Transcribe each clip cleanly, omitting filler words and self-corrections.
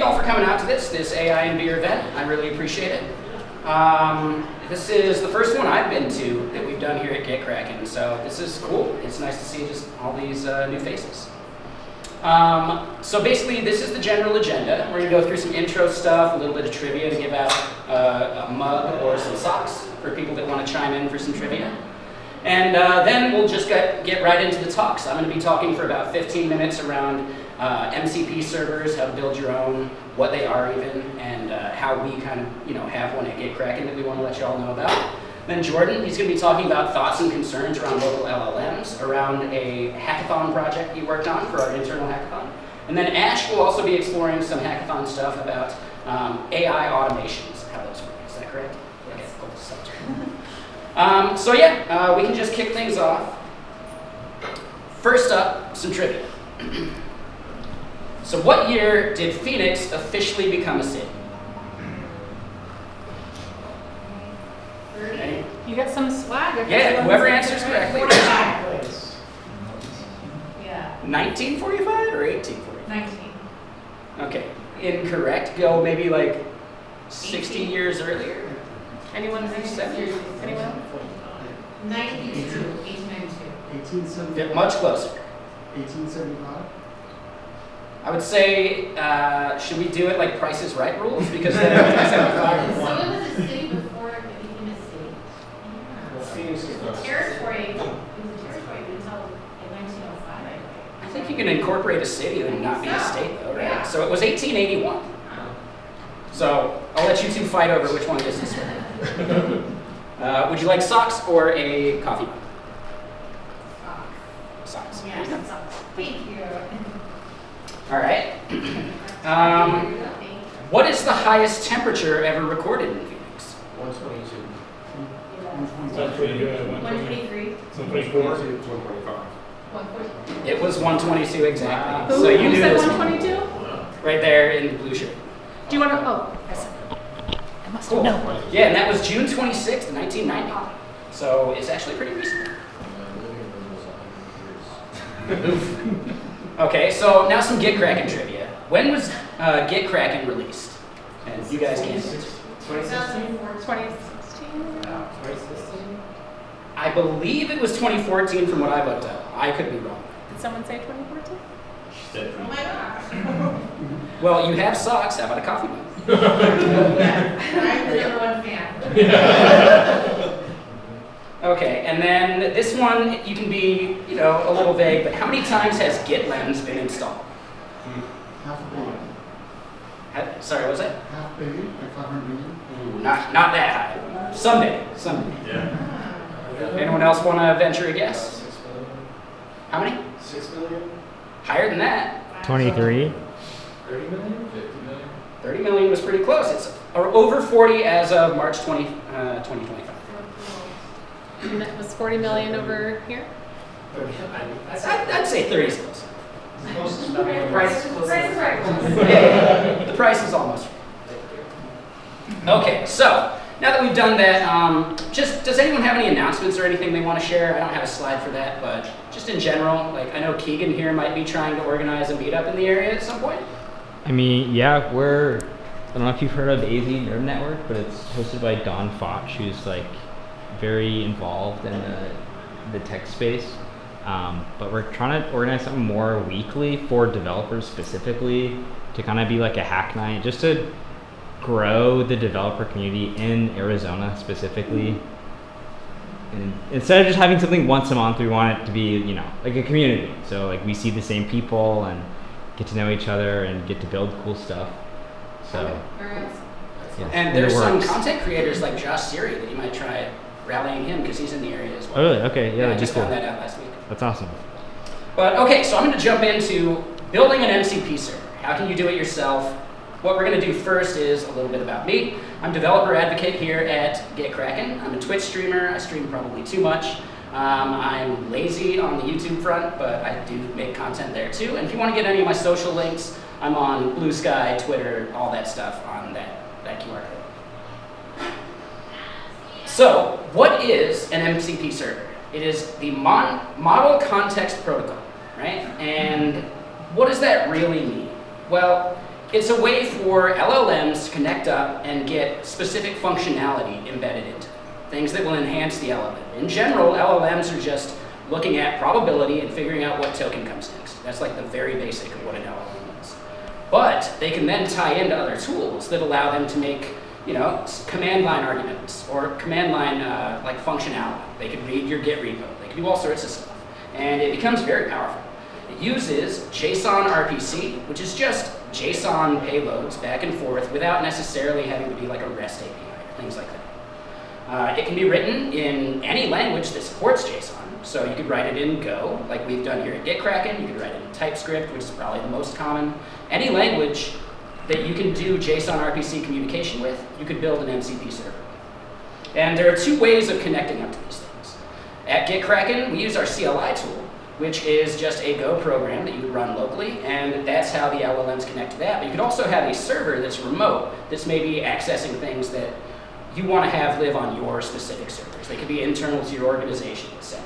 all for coming out to this AI and beer event. I really appreciate it. This is the first one I've been to that we've done here at GitKraken, so this is cool. It's nice to see just all these new faces. So basically, this is the general agenda. We're going to go through some intro stuff, a little bit of trivia to give out a mug or some socks for people that want to chime in for some trivia. And then we'll just get right into the talks. I'm going to be talking for about 15 minutes around MCP servers, how to build your own, what they are even, and how we kind of have one at GitKraken that we want to let you all know about. Then Jordan, he's going to be talking about thoughts and concerns around local LLMs, around a hackathon project he worked on for our internal hackathon. And then Ash will also be exploring some hackathon stuff about AI automations, how those work. Is that correct? Okay, cool. So yeah, we can just kick things off. First up, some trivia. So what year did Phoenix officially become a city? Okay. You got some swag. Yeah, whoever answers correctly. Yeah. 1945 or 1845? 19. Okay, incorrect. Go maybe like 60 years earlier. Anyone? Anyone? 92. 1872. Much closer. 1875. I would say, should we do it like Price is Right rules? Because then 1975. So it was a city before it became a city. Territory. It was a territory until like 1905. I think you can incorporate a city and not be a state, though, right? So it was 1881. So I'll let you two fight over which one is this one. Would you like socks or a coffee mug? Socks. Yes, socks. Thank you. All right. What is the highest temperature ever recorded in Phoenix? 122. 123. 124. 125. 140. It was 122 exactly. Who, So you who knew said this one. 122? Right there in the blue shirt. Do you want to? Oh, I must have known. Yeah, and that was June 26th, 1990. So it's actually pretty recent. Oof. Okay, so now some GitKraken trivia. When was GitKraken released? And you guys can answer. 2016? 2016? 2016? I believe it was 2014 from what I looked up. I could be wrong. Did someone say 2014? Oh my gosh. Well, you have socks. How about a coffee mug? I'm the number one fan. Okay, and then this one, you can be, a little vague, but how many times has GitLens been installed? Half a billion. Sorry, what was that? Half billion? Like 500 million? Ooh, not that high. Someday. Yeah. Anyone else want to venture a guess? 6 billion. How many? 6 billion? Higher than that. 23. 30 million? 50 million? 30 million was pretty close. It's over 40 as of March 2025. And that was 40 million over here? I'd say 30 is close. The price is right. Yeah, the price is almost right. Okay, so now that we've done that, does anyone have any announcements or anything they want to share? I don't have a slide for that, but just in general, I know Keegan here might be trying to organize a meetup in the area at some point. I mean, yeah, I don't know if you've heard of AZ Nerd Network, but it's hosted by Don Foch, who's very involved in the tech space. But we're trying to organize something more weekly for developers specifically to kind of be like a hack night, just to grow the developer community in Arizona specifically. And instead of just having something once a month, we want it to be, like a community. So we see the same people and get to know each other and get to build cool stuff. So, yeah, And there's some content creators like Josh Siri that you might try rallying him because he's in the area as well. Oh, really? Okay, yeah, I that'd be just cool. found that out last week. That's awesome. But okay, so I'm going to jump into building an MCP server. How can you do it yourself? What we're going to do first is a little bit about me. I'm developer advocate here at GitKraken. I'm a Twitch streamer. I stream probably too much. I'm lazy on the YouTube front, but I do make content there too. And if you want to get any of my social links, I'm on Blue Sky, Twitter, all that stuff on that QR code. So, what is an MCP server? It is the Model Context Protocol, right? And what does that really mean? Well, it's a way for LLMs to connect up and get specific functionality embedded into them, things that will enhance the LLM. In general, LLMs are just looking at probability and figuring out what token comes next. That's like the very basic of what an LLM is. But they can then tie into other tools that allow them to make, command line arguments or command line like functionality. They can read your Git repo. They can do all sorts of stuff. And it becomes very powerful. It uses JSON RPC, which is just JSON payloads back and forth without necessarily having to be like a REST API or things like that. It can be written in any language that supports JSON. So you could write it in Go, like we've done here at GitKraken. You could write it in TypeScript, which is probably the most common. Any language that you can do JSON RPC communication with, you could build an MCP server. And there are two ways of connecting up to these things. At GitKraken, we use our CLI tool, which is just a Go program that you would run locally, and that's how the LLMs connect to that. But you could also have a server that's remote, that's maybe accessing things that you want to have live on your specific servers. They could be internal to your organization, etc.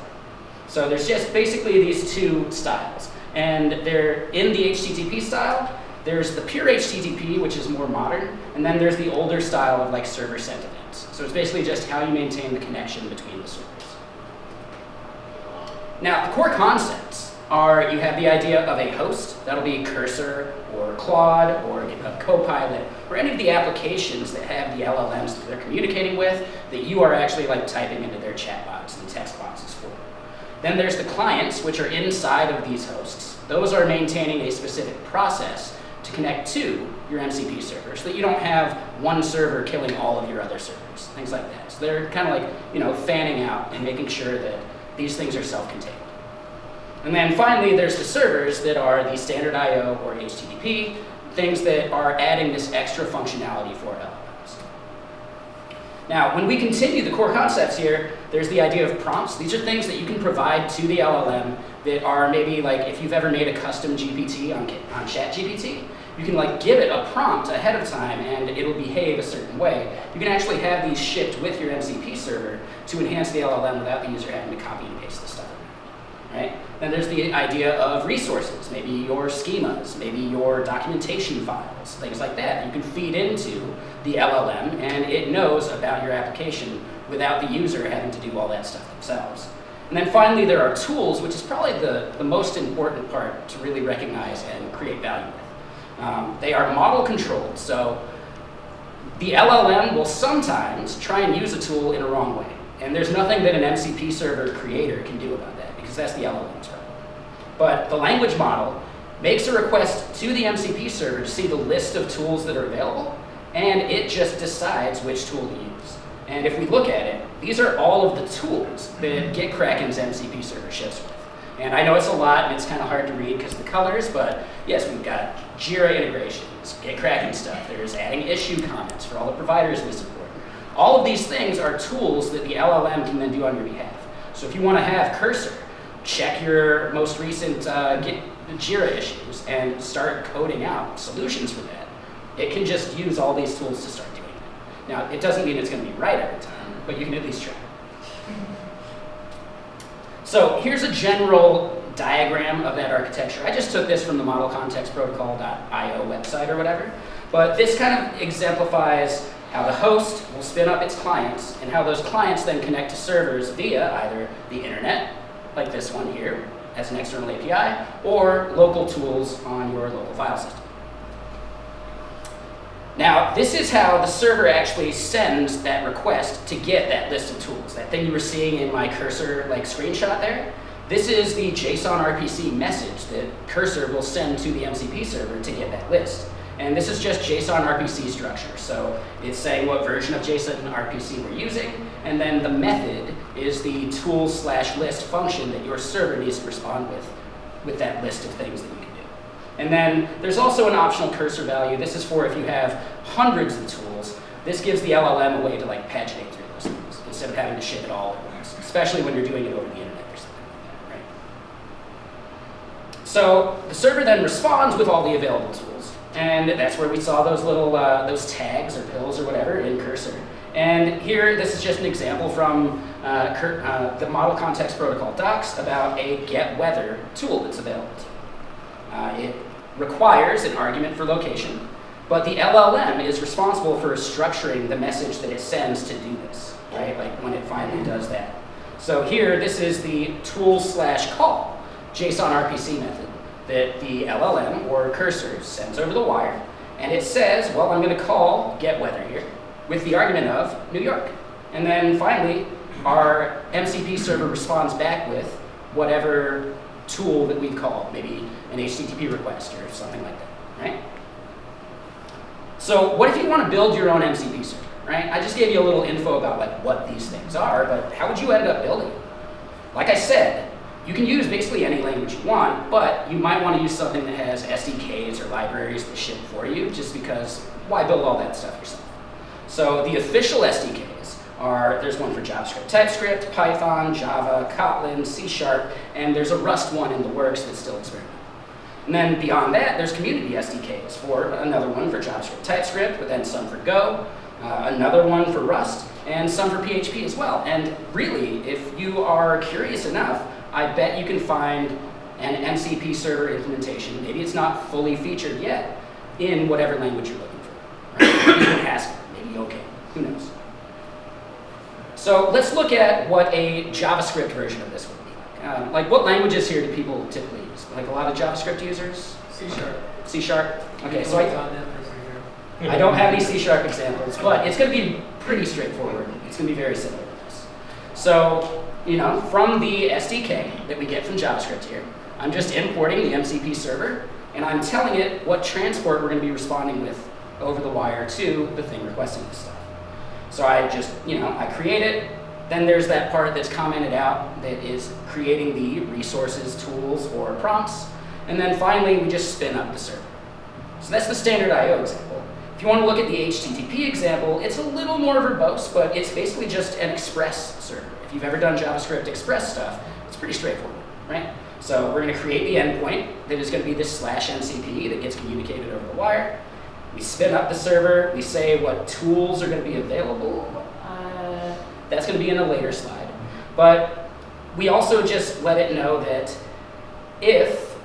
So there's just basically these two styles. And they're in the HTTP style. There's the pure HTTP, which is more modern, and then there's the older style of like server-sent events. So it's basically just how you maintain the connection between the servers. Now, the core concepts are you have the idea of a host. That'll be Cursor or Claude or Copilot or any of the applications that have the LLMs that they're communicating with that you are actually like typing into their chat box and text boxes for. Then there's the clients, which are inside of these hosts. Those are maintaining a specific process to connect to your MCP server so that you don't have one server killing all of your other servers, things like that. So they're kind of like, fanning out and making sure that these things are self-contained. And then finally, there's the servers that are the standard I/O or HTTP, things that are adding this extra functionality for LLMs. Now, when we continue the core concepts here, there's the idea of prompts. These are things that you can provide to the LLM that are maybe like if you've ever made a custom GPT on ChatGPT, you can like give it a prompt ahead of time and it'll behave a certain way. You can actually have these shipped with your MCP server to enhance the LLM without the user having to copy and paste the stuff in, right? Then there's the idea of resources, maybe your schemas, maybe your documentation files, things like that. You can feed into the LLM and it knows about your application without the user having to do all that stuff themselves. And then finally, there are tools, which is probably the most important part to really recognize and create value with. They are model controlled, so the LLM will sometimes try and use a tool in a wrong way. And there's nothing that an MCP server creator can do about that, because that's the LLM's problem. But the language model makes a request to the MCP server to see the list of tools that are available, and it just decides which tool to use. And if we look at it, these are all of the tools that GitKraken's MCP server ships with. And I know it's a lot and it's kind of hard to read because of the colors, but yes, we've got Jira integrations, GitKraken stuff. There's adding issue comments for all the providers we support. All of these things are tools that the LLM can then do on your behalf. So if you want to have Cursor, check your most recent Jira issues and start coding out solutions for that. It can just use all these tools to start doing it. Now, it doesn't mean it's going to be right every time, but you can at least try. So here's a general diagram of that architecture. I just took this from the Model Context Protocol.io website or whatever, but this kind of exemplifies how the host will spin up its clients and how those clients then connect to servers via either the internet, like this one here, as an external API, or local tools on your local file system. Now, this is how the server actually sends that request to get that list of tools. That thing you were seeing in my Cursor screenshot there, this is the JSON RPC message that Cursor will send to the MCP server to get that list. And this is just JSON RPC structure. So it's saying what version of JSON RPC we're using, and then the method is the tools/list function that your server needs to respond with that list of things that you can do. And then there's also an optional cursor value. This is for if you have hundreds of tools. This gives the LLM a way to paginate through those things instead of having to ship it all at once, especially when you're doing it over the internet or something like that, right? So the server then responds with all the available tools. And that's where we saw those little those tags or pills or whatever in Cursor. And here, this is just an example from the Model Context Protocol docs about a get weather tool that's available to you. It requires an argument for location, But the LLM is responsible for structuring the message that it sends to do this, right? Like when it finally does that. So here, this is the tool/call JSON RPC method that the LLM or cursor sends over the wire. And it says, well, I'm going to call get weather here with the argument of New York. And then finally, our MCP server responds back with whatever tool that we've called, maybe an HTTP request or something like that, right? So what if you want to build your own MCP server, right? I just gave you a little info about like what these things are, but how would you end up building it? Like I said, you can use basically any language you want, but you might want to use something that has SDKs or libraries that ship for you, just because why build all that stuff yourself? So the official SDKs are, there's one for JavaScript, TypeScript, Python, Java, Kotlin, C#, and there's a Rust one in the works that's still experimental. And then beyond that, there's community SDKs for another one for JavaScript, TypeScript, but then some for Go, another one for Rust, and some for PHP as well. And really, if you are curious enough, I bet you can find an MCP server implementation, maybe it's not fully featured yet, in whatever language you're looking for. Right? Maybe Haskell, maybe OK, who knows? So let's look at what a JavaScript version of this would be like. Like what languages here do people typically use? Like a lot of JavaScript users? C#. C#? Okay, so I don't have any C# examples, but it's going to be pretty straightforward. It's going to be very similar to this. So, you know, from the SDK that we get from JavaScript here, I'm just importing the MCP server, and I'm telling it what transport we're going to be responding with over the wire to the thing requesting this stuff. So I just, I create it. Then there's that part that's commented out that is creating the resources, tools, or prompts. And then finally, we just spin up the server. So that's the standard I/O example. If you want to look at the HTTP example, it's a little more verbose, but it's basically just an express server. If you've ever done JavaScript express stuff, it's pretty straightforward, right? So we're going to create the endpoint that is going to be this /MCP that gets communicated over the wire. We spin up the server. We say what tools are going to be available. That's going to be in a later slide. But we also just let it know that if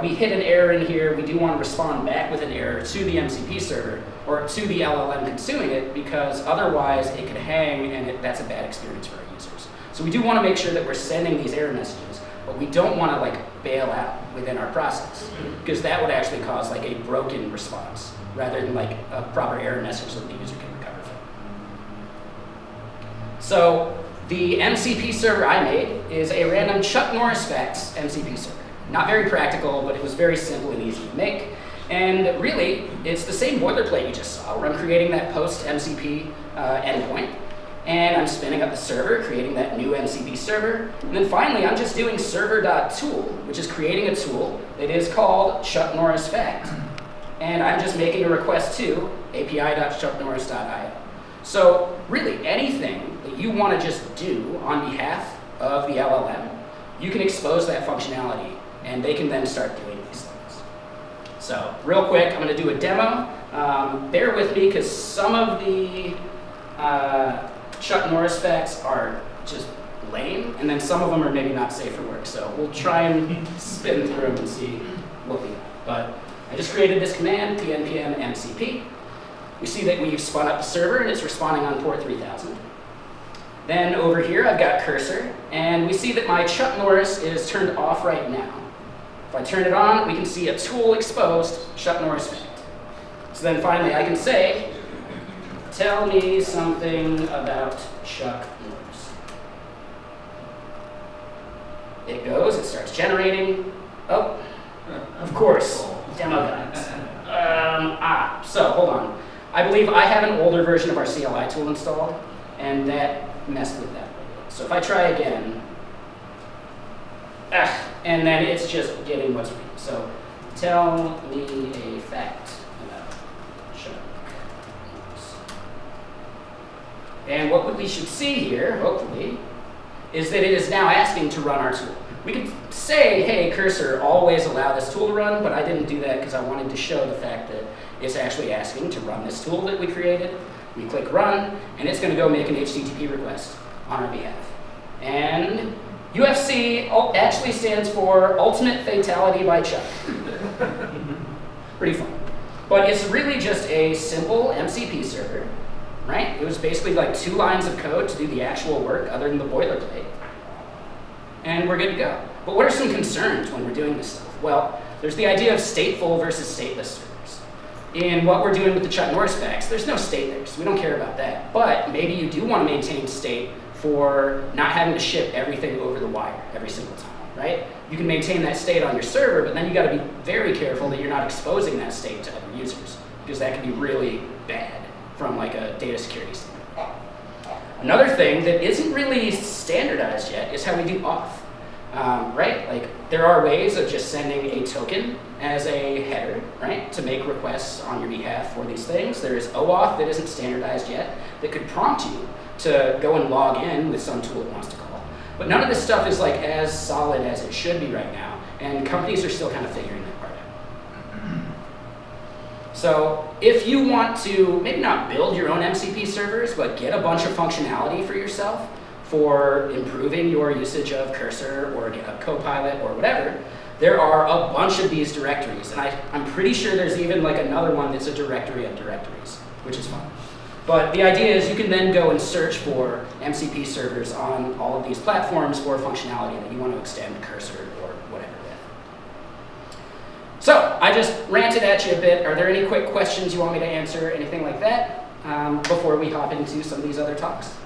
we hit an error in here, we do want to respond back with an error to the MCP server or to the LLM consuming it, because otherwise it could hang and that's a bad experience for our users. So we do want to make sure that we're sending these error messages, but we don't want to like bail out within our process, because that would actually cause like a broken response rather than like a proper error message that the user can recover from. So the MCP server I made is a random Chuck Norris facts MCP server. Not very practical, but it was very simple and easy to make. And really, it's the same boilerplate you just saw, where I'm creating that post MCP endpoint, and I'm spinning up the server, creating that new MCP server. And then finally, I'm just doing server.tool, which is creating a tool that is called Chuck Norris Fact. And I'm just making a request to api.chucknorris.io. So really, anything that you want to just do on behalf of the LLM, you can expose that functionality, and they can then start doing these things. So real quick, I'm going to do a demo. Bear with me, because some of the Chuck Norris facts are just lame, and then some of them are maybe not safe for work. So we'll try and spin through them and see what we got. But I just created this command, pnpm mcp. We see that we've spun up the server, and it's responding on port 3000. Then over here, I've got cursor, and we see that my Chuck Norris is turned off right now. If I turn it on, we can see a tool exposed, Chuck Norris fact. So then finally, I can say, tell me something about Chuck Norris. It goes, it starts generating. Oh, of course, demo guides. So hold on. I believe I have an older version of our CLI tool installed, and that messed with that. So if I try again, and then it's just getting what's read. So tell me a fact about Chuck Norris. And what we should see here, hopefully, is that it is now asking to run our tool. We could say, hey, cursor, always allow this tool to run, but I didn't do that because I wanted to show the fact that it's actually asking to run this tool that we created. We click run, and it's going to go make an HTTP request on our behalf. And UFC actually stands for Ultimate Fatality by Chuck. Pretty fun. But it's really just a simple MCP server, right? It was basically like 2 lines of code to do the actual work other than the boilerplate. And we're good to go. But what are some concerns when we're doing this stuff? Well, there's the idea of stateful versus stateless servers. In what we're doing with the Chuck Norris specs, there's no state there, so we don't care about that. But maybe you do want to maintain state for not having to ship everything over the wire every single time, right? You can maintain that state on your server, but then you got to be very careful that you're not exposing that state to other users, because that can be really bad from like a data security standpoint. Another thing that isn't really standardized yet is how we do auth. Right? Like, there are ways of just sending a token as a header, right, to make requests on your behalf for these things. There is OAuth that isn't standardized yet that could prompt you to go and log in with some tool it wants to call. But none of this stuff is like as solid as it should be right now, and companies are still kind of figuring that part out. So if you want to maybe not build your own MCP servers, but get a bunch of functionality for yourself, for improving your usage of Cursor or Copilot or whatever, there are a bunch of these directories. And I'm pretty sure there's even like another one that's a directory of directories, which is fun. But the idea is you can then go and search for MCP servers on all of these platforms for functionality that you want to extend Cursor or whatever with. So I just ranted at you a bit. Are there any quick questions you want me to answer, anything like that, before we hop into some of these other talks?